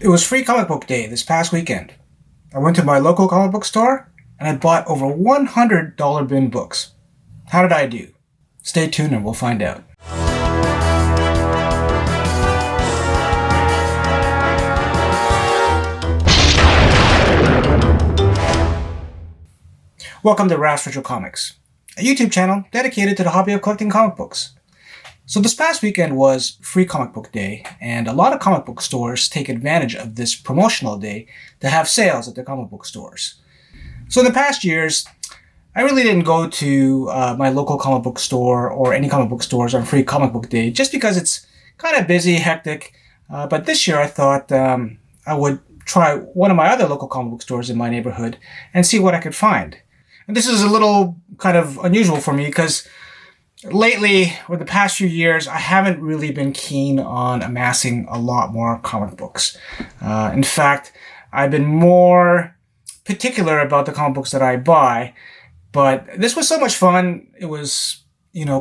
It was Free Comic Book Day this past weekend. I went to my local comic book store and I bought over $100 bin books. How did I do? Stay tuned and we'll find out. Welcome to Raf's Retro Comics, a YouTube channel dedicated to the hobby of collecting comic books. So this past weekend was Free Comic Book Day, and a lot of comic book stores take advantage of this promotional day to have sales at their comic book stores. So in the past years, I really didn't go to my local comic book store or any comic book stores on Free Comic Book Day just because it's kind of busy, hectic. But this year I thought I would try one of my other local comic book stores in my neighborhood and see what I could find. And this is a little kind of unusual for me because lately, or the past few years, I haven't really been keen on amassing a lot more comic books. In fact, I've been more particular about the comic books that I buy, but this was so much fun. It was,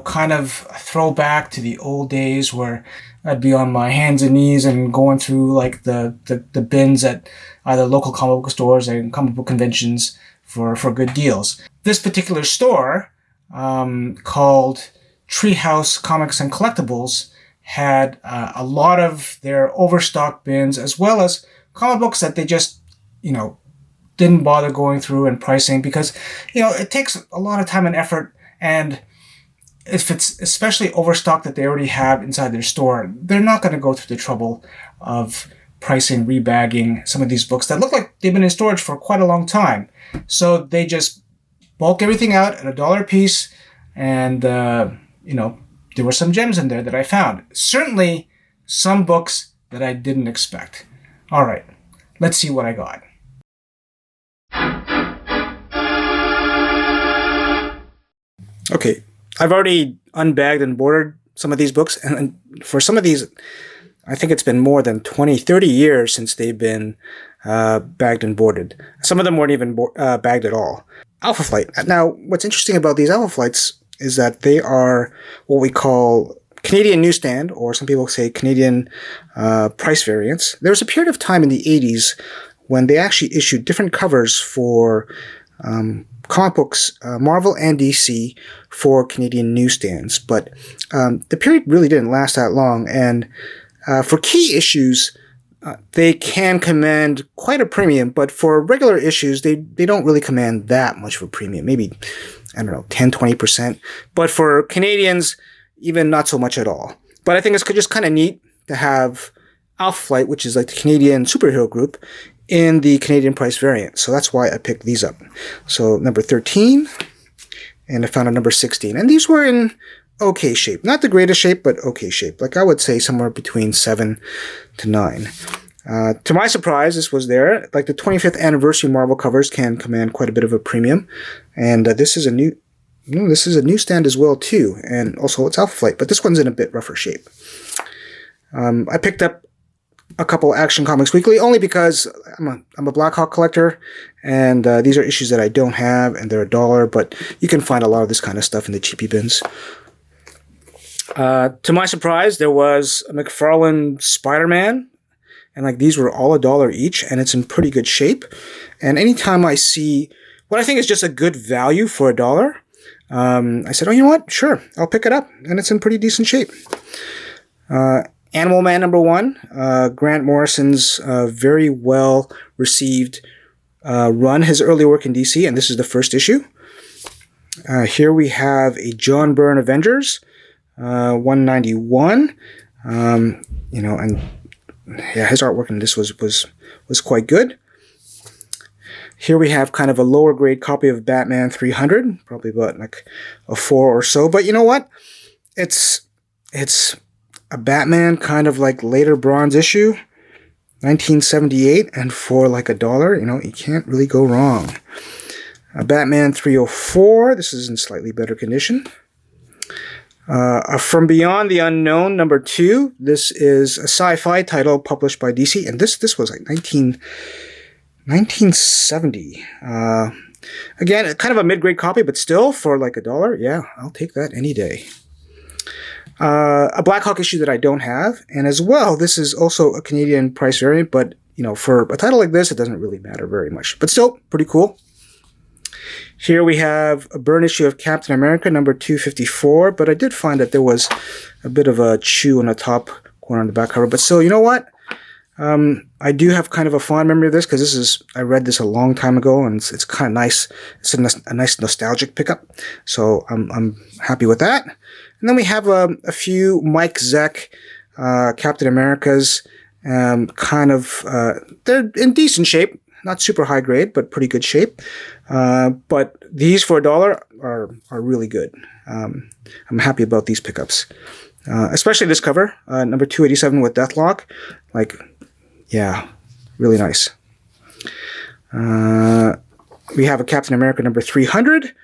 kind of a throwback to the old days where I'd be on my hands and knees and going through like the bins at either local comic book stores and comic book conventions for good deals. This particular store, called Treehouse Comics and Collectibles, had a lot of their overstock bins as well as comic books that they just, didn't bother going through and pricing because, it takes a lot of time and effort, and if it's especially overstock that they already have inside their store, they're not going to go through the trouble of pricing, rebagging some of these books that look like they've been in storage for quite a long time. So they just bulk everything out at $1 a piece, and, there were some gems in there that I found. Certainly some books that I didn't expect. All right, let's see what I got. Okay, I've already unbagged and boarded some of these books, and for some of these, I think it's been more than 20, 30 years since they've been bagged and boarded. Some of them weren't even bagged at all. Alpha Flight. Now, what's interesting about these Alpha Flights is that they are what we call Canadian newsstand, or some people say Canadian price variants. There was a period of time in the 80s when they actually issued different covers for comic books, Marvel and DC, for Canadian newsstands. But the period really didn't last that long, and for key issues, they can command quite a premium, but for regular issues, they don't really command that much of a premium. Maybe, 10, 20%. But for Canadians, even not so much at all. But I think it's just kind of neat to have Alpha Flight, which is like the Canadian superhero group, in the Canadian price variant. So that's why I picked these up. So number 13, and I found a number 16. And these were in okay shape. Not the greatest shape, but okay shape. Like I would say somewhere between 7 to 9. To my surprise, this was there. Like the 25th anniversary Marvel covers can command quite a bit of a premium. And this is a newsstand as well too. And also it's Alpha Flight, but this one's in a bit rougher shape. I picked up a couple Action Comics Weekly only because I'm a Black Hawk collector, and these are issues that I don't have, and they're $1, but you can find a lot of this kind of stuff in the cheapy bins. To my surprise, there was a McFarlane Spider-Man, and like these were all $1 each, and it's in pretty good shape. And anytime I see what I think is just a good value for $1, I said, oh, you know what? Sure, I'll pick it up, and it's in pretty decent shape. Animal Man #1, Grant Morrison's very well received run, his early work in DC, and this is the first issue. Here we have a John Byrne Avengers, 191, and his artwork in this was quite good. Here we have kind of a lower grade copy of Batman 300, probably about like a 4 or so, but you know what? It's a Batman kind of like later bronze issue, 1978, and for like $1, you can't really go wrong. Batman 304, this is in slightly better condition. From Beyond the Unknown, #2. This is a sci-fi title published by DC, and this was like 1970. Again, kind of a mid-grade copy, but still for like $1, yeah, I'll take that any day. A Black Hawk issue that I don't have, and as well, this is also a Canadian price variant, but you know, for a title like this, it doesn't really matter very much. But still, pretty cool. Here we have a burn issue of Captain America, number 254. But I did find that there was a bit of a chew on the top corner on the back cover. But still, you know what? I do have kind of a fond memory of this because I read this a long time ago, and it's kind of nice. It's a nice nostalgic pickup, so I'm happy with that. And then we have a few Mike Zeck Captain Americas, they're in decent shape, not super high grade, but pretty good shape. But these for $1 are really good. I'm happy about these pickups, especially this cover, number 287 with Deathlock, like. Yeah, really nice. We have a Captain America number 300,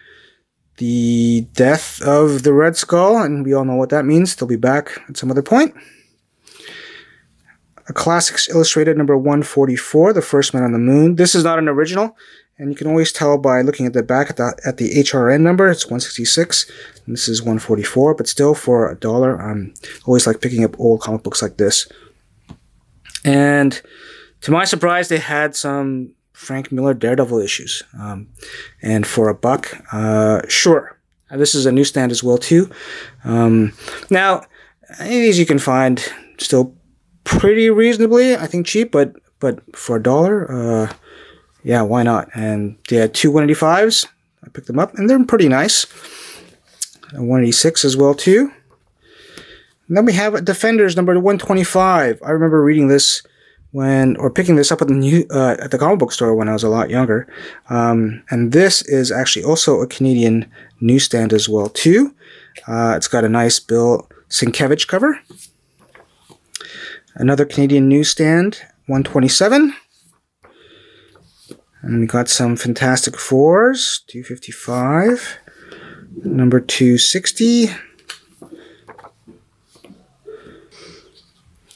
the death of the Red Skull, and we all know what that means. They'll be back at some other point. A Classics Illustrated number 144, The First Man on the Moon. This is not an original, and you can always tell by looking at the back at the HRN number. It's 166, and this is 144, but still for $1, I'm always like picking up old comic books like this. And to my surprise, they had some Frank Miller Daredevil issues. And for $1, sure. This is a newsstand as well, too. Now, any of these you can find still pretty reasonably, I think cheap, but for $1, yeah, why not? And they had two 185s. I picked them up, and they're pretty nice. A 186 as well, too. And then we have Defenders number 125. I remember reading this picking this up at the comic book store when I was a lot younger. And this is actually also a Canadian newsstand as well too. It's got a nice Bill Sienkiewicz cover. Another Canadian newsstand, 127. And we got some Fantastic Fours, 255. Number 260.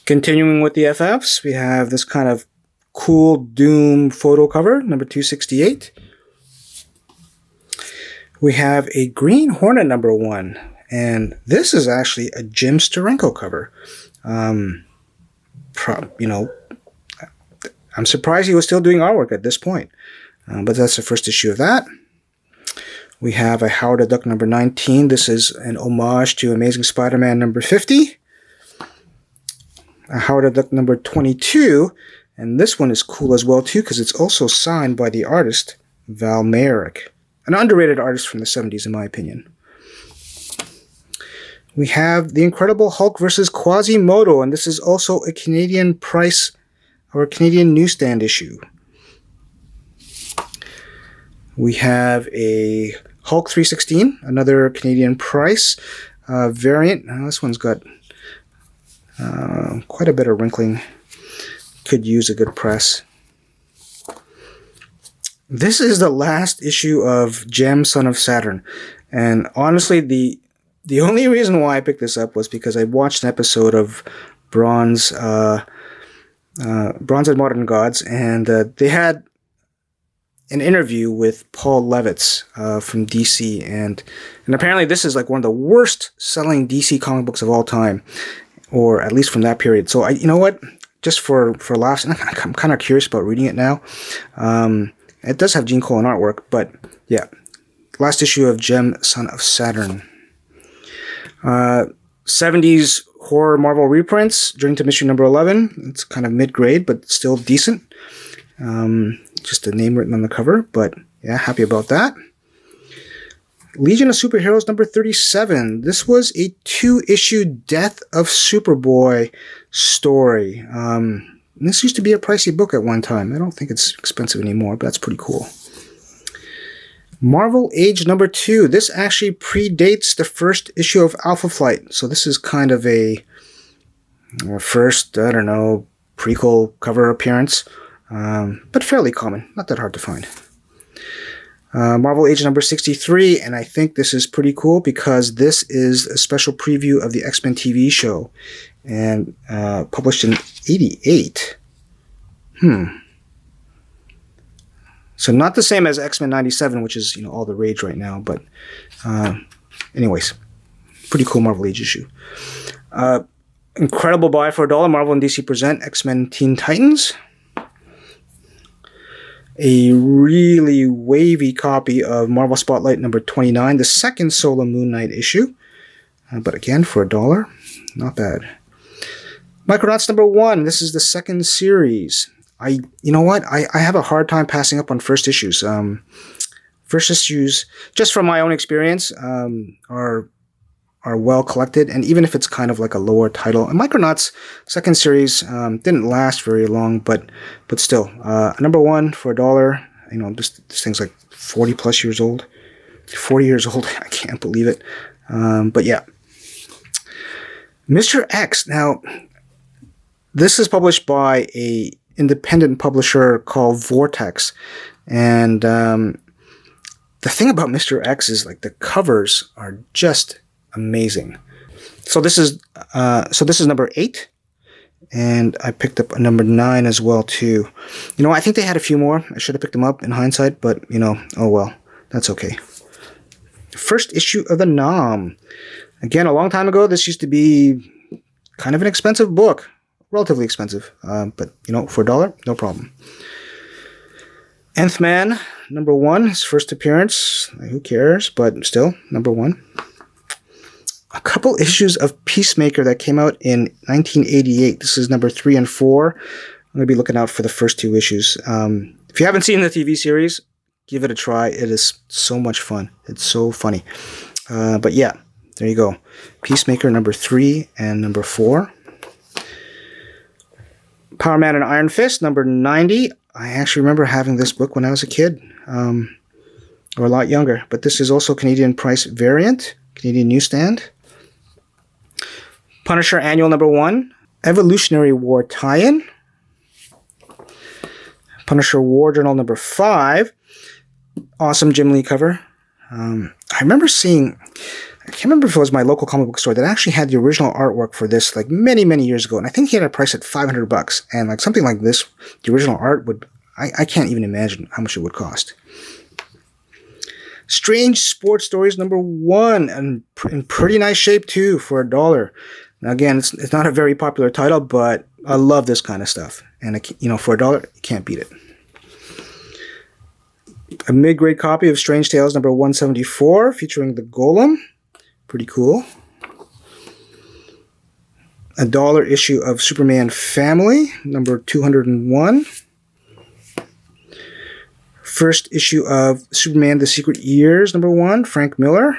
Continuing with the FFs, we have this kind of cool Doom photo cover, number 268. We have a Green Hornet number 1, and this is actually a Jim Steranko cover. I'm surprised he was still doing artwork at this point, but that's the first issue of that. We have a Howard the Duck number 19. This is an homage to Amazing Spider-Man number 50. A Howard the Duck number 22, and this one is cool as well too because it's also signed by the artist Val Mayerick, an underrated artist from the 70s in my opinion. We have The Incredible Hulk vs. Quasimodo, and this is also a Canadian price or a Canadian newsstand issue. We have a Hulk 316, another Canadian price variant. This one's got quite a bit of wrinkling. Could use a good press. This is the last issue of Gem, Son of Saturn. And honestly, the only reason why I picked this up was because I watched an episode of Bronze and Modern Gods, and they had an interview with Paul Levitz from DC, and apparently this is like one of the worst selling DC comic books of all time, or at least from that period. So you know what? Just for laughs, and I'm kind of curious about reading it now. It does have Gene Colan artwork, but yeah. Last issue of Gem, Son of Saturn. 70s horror Marvel reprints, Journey to Mystery number 11. It's kind of mid-grade, but still decent. Just a name written on the cover, but yeah, happy about that. Legion of Superheroes number 37. This was a 2-issue Death of Superboy story. This used to be a pricey book at one time. I don't think it's expensive anymore, but that's pretty cool. Marvel Age number 2. This actually predates the first issue of Alpha Flight. So this is kind of a first, I don't know, prequel cover appearance. But fairly common. Not that hard to find. Marvel Age number 63, and I think this is pretty cool because this is a special preview of the X-Men TV show, and published in 88. So not the same as X-Men 97, which is all the rage right now, but anyways, pretty cool Marvel Age issue. Incredible buy for $1. Marvel and DC present X-Men Teen Titans. a really wavy copy of Marvel Spotlight number 29, the second solo Moon Knight issue. But again, for $1, not bad. Micronauts number 1. This is the second series. You know what? I have a hard time passing up on first issues. First issues, just from my own experience, are well collected, and even if it's kind of like a lower title. And Micronauts second series didn't last very long, but still, number 1 for $1. You know, this thing's like 40 plus years old. 40 years old. I can't believe it. But yeah. Mr. X. Now, this is published by a independent publisher called Vortex, and the thing about Mr. X is like the covers are just amazing. So this is number 8, and I picked up a number 9 as well too. You know, I think they had a few more. I should have picked them up in hindsight, but you know, oh well, that's okay. First issue of the Nom. Again, a long time ago, this used to be kind of an expensive book. Relatively expensive, but you know, for $1, no problem. Nth Man, number 1, his first appearance. Who cares? But still, number 1. A couple issues of Peacemaker that came out in 1988. This is number 3 and 4. I'm going to be looking out for the first 2 issues. If you haven't seen the TV series, give it a try. It is so much fun. It's so funny. But yeah, there you go. Peacemaker number 3 and number 4. Power Man and Iron Fist, number 90. I actually remember having this book when I was a kid, or a lot younger. But this is also Canadian price variant, Canadian newsstand. Punisher Annual number 1. Evolutionary War tie-in. Punisher War Journal number 5. Awesome Jim Lee cover. I remember seeing... I can't remember if it was my local comic book store that actually had the original artwork for this like many, many years ago. And I think he had a price at $500. And like something like this, the original art would, I can't even imagine how much it would cost. Strange Sports Stories number 1, and in pretty nice shape too for $1. Now again, it's not a very popular title, but I love this kind of stuff. And you know, for $1, you can't beat it. A mid-grade copy of Strange Tales number 174 featuring the Golem. Pretty cool. A $1 issue of Superman Family, number 201. First issue of Superman: The Secret Years, number 1, Frank Miller.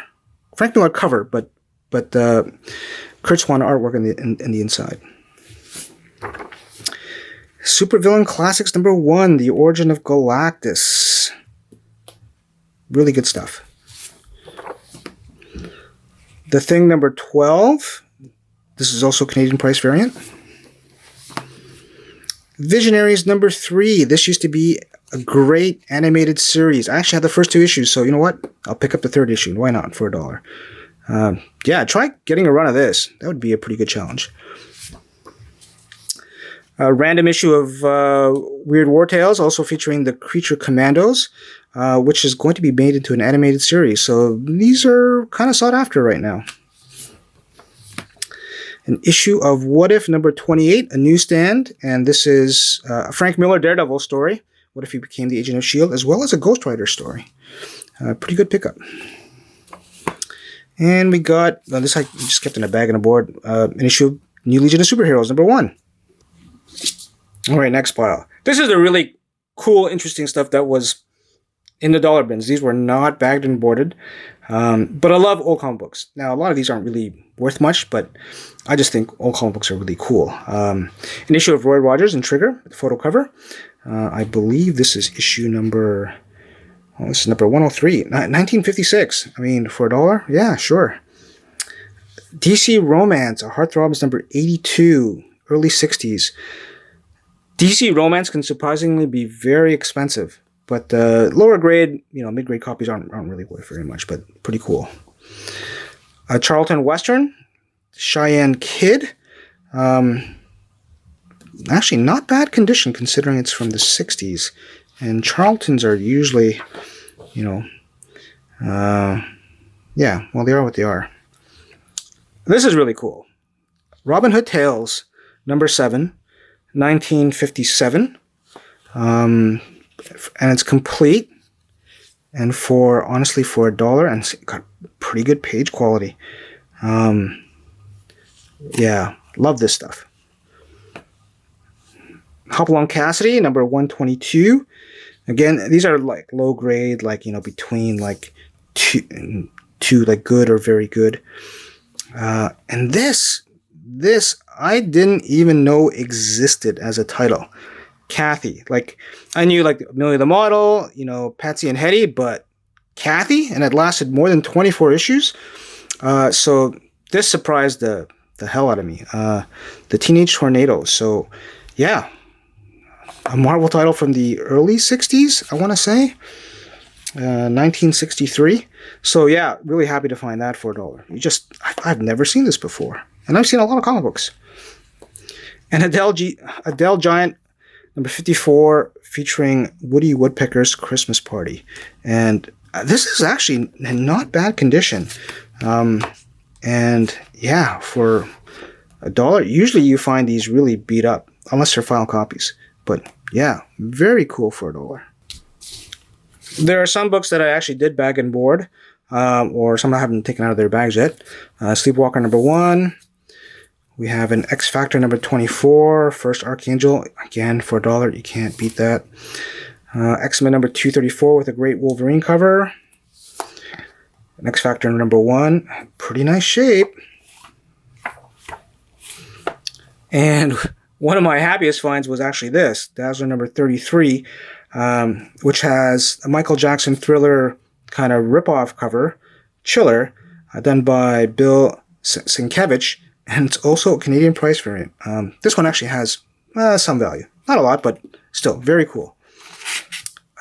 Frank Miller cover, but Kurt Swan artwork in the inside. Supervillain Classics number 1, The Origin of Galactus. Really good stuff. The Thing number 12. This is also Canadian price variant. Visionaries number 3. This used to be a great animated series. I actually had the first 2 issues, so you know what? I'll pick up the 3rd issue. Why not for $1? Yeah, try getting a run of this. That would be a pretty good challenge. A random issue of Weird War Tales, also featuring the Creature Commandos, which is going to be made into an animated series. So these are kind of sought after right now. An issue of What If number 28, a newsstand, and this is a Frank Miller Daredevil story. What if he became the agent of S.H.I.E.L.D., as well as a Ghost Rider story. Pretty good pickup. And we got, this I just kept in a bag and a board, an issue of New Legion of Superheroes, number 1. All right, next pile. This is the really cool, interesting stuff that was in the dollar bins. These were not bagged and boarded, but I love old comic books. Now, a lot of these aren't really worth much, but I just think old comic books are really cool. An issue of Roy Rogers and Trigger, photo cover. I believe this is issue number... Well, this is number 103, 1956. I mean, for $1? Yeah, sure. DC Romance, a Heartthrobs number 82, early 60s. DC Romance can surprisingly be very expensive, but lower grade, mid-grade copies aren't really worth very much, but pretty cool. A Charlton Western, Cheyenne Kid. Actually, not bad condition considering it's from the 60s. And Charltons are usually, yeah, well, they are what they are. This is really cool. Robin Hood Tales, number 7, 1957. and it's complete. And honestly, for $1, and it's got pretty good page quality. Yeah, love this stuff. Hopalong Cassidy, number 122. Again, these are like low grade, like, between like two like good or very good. And this I didn't even know existed as a title. Kathy, like I knew like Millie the Model, Patsy and Hetty, but Kathy, and it lasted more than 24 issues. So this surprised the hell out of me. The Teenage Tornadoes. So yeah, a Marvel title from the early 60s, I want to say. 1963. So yeah, really happy to find that for $1. I've never seen this before. And I've seen a lot of comic books. And Adele Giant, number 54, featuring Woody Woodpecker's Christmas Party. And this is actually in not bad condition. And yeah, for $1, usually you find these really beat up, unless they're final copies. But yeah, very cool for $1. There are some books that I actually did bag and board, or some I haven't taken out of their bags yet. Sleepwalker number 1. We have an X Factor number 24, First Archangel. Again, for $1, you can't beat that. X-Men number 234 with a great Wolverine cover. An X Factor number 1, pretty nice shape. And one of my happiest finds was actually this, Dazzler number 33, which has a Michael Jackson Thriller kind of rip-off cover, Chiller, done by Bill Sienkiewicz, and it's also a Canadian price variant. This one actually has some value. Not a lot, but still, very cool.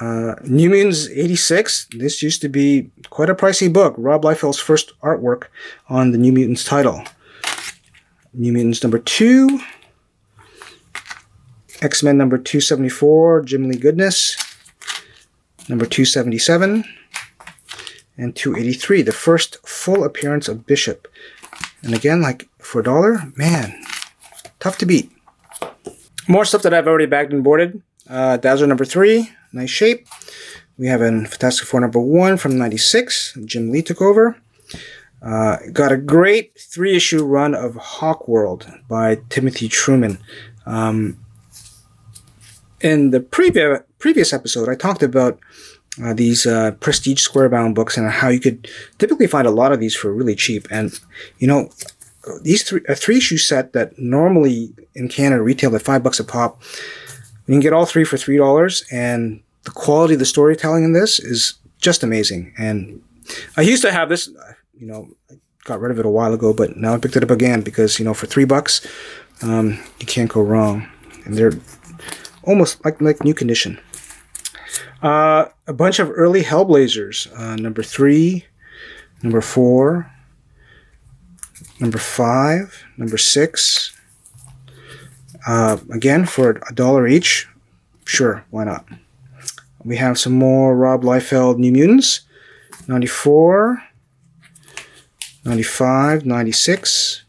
New Mutants 86. This used to be quite a pricey book. Rob Liefeld's first artwork on the New Mutants title. New Mutants number 2. X-Men number 274, Jim Lee Goodness. Number 277. And 283, the first full appearance of Bishop. And again, like for $1, man, tough to beat. More stuff that I've already bagged and boarded. Dazzler number 3, nice shape. We have a Fantastic Four number 1 from 96. Jim Lee took over. Got a great 3-issue run of Hawkworld by Timothy Truman. In the previous episode, I talked about these prestige square-bound books and how you could typically find a lot of these for really cheap. And, these a 3-issue set that normally in Canada retail at $5 a pop, you can get all 3 for $3, and the quality of the storytelling in this is just amazing. And I used to have this, I got rid of it a while ago, but now I picked it up again because, for $3, you can't go wrong. And they're almost like new condition. A bunch of early Hellblazers. Number 3, number 4, number 5, number 6. Again, for $1 each. Sure, why not? We have some more Rob Liefeld New Mutants. 94, 95, 96,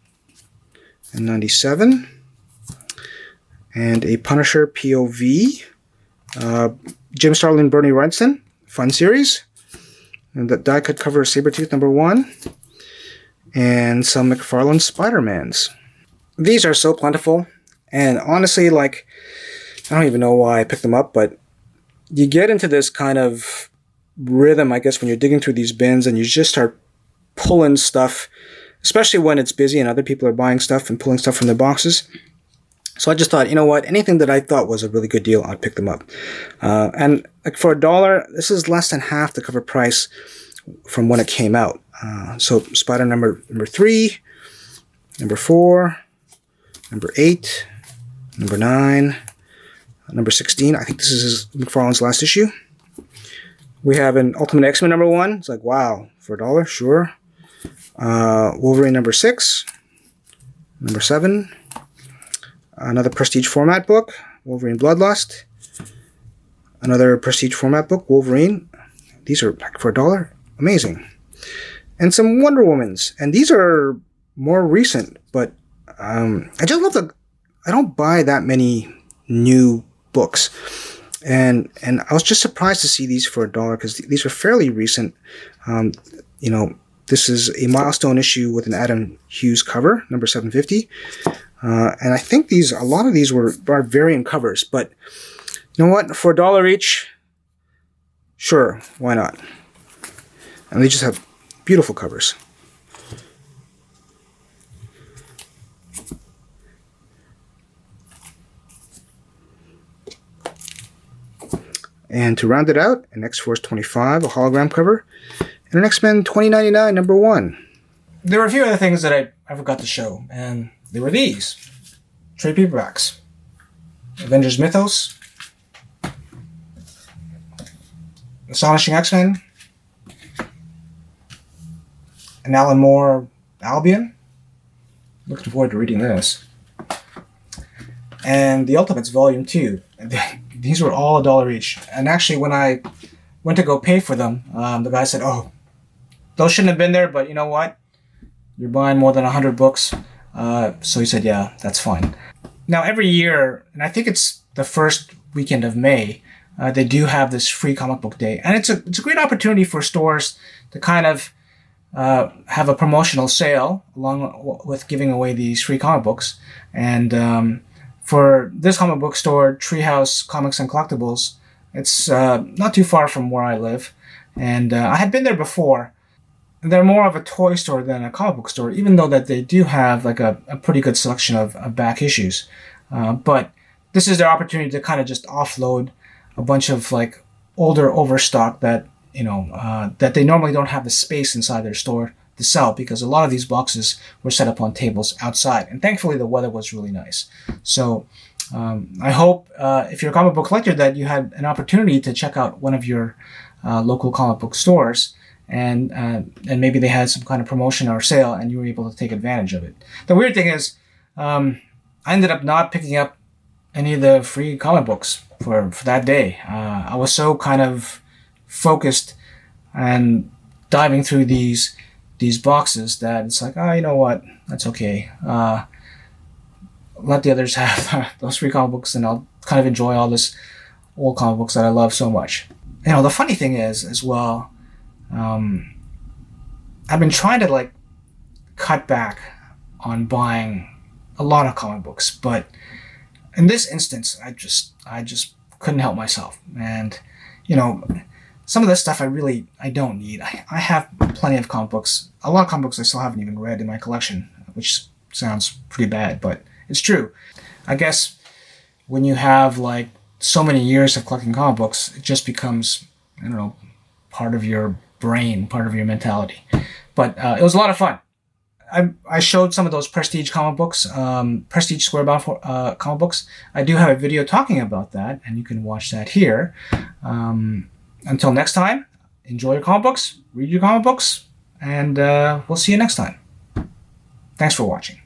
and 97. And a Punisher POV. Jim Starlin, Bernie Wrightson. Fun series. And the die-cut cover of Sabretooth number 1. And some McFarlane Spider-Mans. These are so plentiful. And honestly, I don't even know why I picked them up, but you get into this kind of rhythm, I guess, when you're digging through these bins and you just start pulling stuff, especially when it's busy and other people are buying stuff and pulling stuff from the boxes. So I just thought, you know what, anything that I thought was a really good deal, I'd pick them up. And for $1, this is less than half the cover price from when it came out. So Spider number 3, number 4, number 8, number 9, number 16. I think this is McFarlane's last issue. We have an Ultimate X-Men number 1. It's like, wow, for $1, sure. Wolverine number 6, number 7. Another Prestige format book, Wolverine Bloodlust. Another Prestige format book, Wolverine. These are for $1. Amazing. And some Wonder Womans. And these are more recent, but I just love I don't buy that many new books. And I was just surprised to see these for $1 because these are fairly recent. You know, this is a milestone issue with an Adam Hughes cover, number 750. And I think a lot of these are variant covers, but you know what? For $1 each, sure, why not? And they just have beautiful covers. And to round it out, an X-Force 25, a hologram cover, and an X-Men 2099 number 1. There were a few other things that I forgot to show, and they were these. Trade paperbacks. Avengers Mythos. Astonishing X-Men. An Alan Moore Albion. Looking forward to reading this. And The Ultimates Volume 2. These were all $1 each. And actually, when I went to go pay for them, the guy said, "Oh, those shouldn't have been there, but you know what? You're buying more than 100 books." So he said, "Yeah, that's fine." Now, every year, and I think it's the first weekend of May, they do have this free comic book day. And it's a great opportunity for stores to kind of have a promotional sale along with giving away these free comic books. And for this comic book store, Treehouse Comics and Collectibles, it's not too far from where I live. And I had been there before. They're more of a toy store than a comic book store, even though that they do have like a pretty good selection of back issues. But this is their opportunity to kind of just offload a bunch of like older overstock that, you know, that they normally don't have the space inside their store to sell, because a lot of these boxes were set up on tables outside. And thankfully the weather was really nice. So I hope if you're a comic book collector that you had an opportunity to check out one of your local comic book stores, and maybe they had some kind of promotion or sale and you were able to take advantage of it. The weird thing is I ended up not picking up any of the free comic books for that day. I was so kind of focused and diving through these boxes that it's like, oh, you know what, that's okay. Let the others have those free comic books, and I'll kind of enjoy all this old comic books that I love so much. You know, the funny thing is, as well, I've been trying to like cut back on buying a lot of comic books, but in this instance, I just couldn't help myself. And you know, some of this stuff I don't need. I have plenty of comic books. A lot of comic books I still haven't even read in my collection, which sounds pretty bad, but it's true. I guess when you have like so many years of collecting comic books, it just becomes, I don't know, part of your brain, part of your mentality. But it was a lot of fun. I showed some of those Prestige comic books, Prestige square-bound comic books. I do have a video talking about that, and you can watch that here. Until next time, enjoy your comic books, read your comic books, and we'll see you next time. Thanks for watching.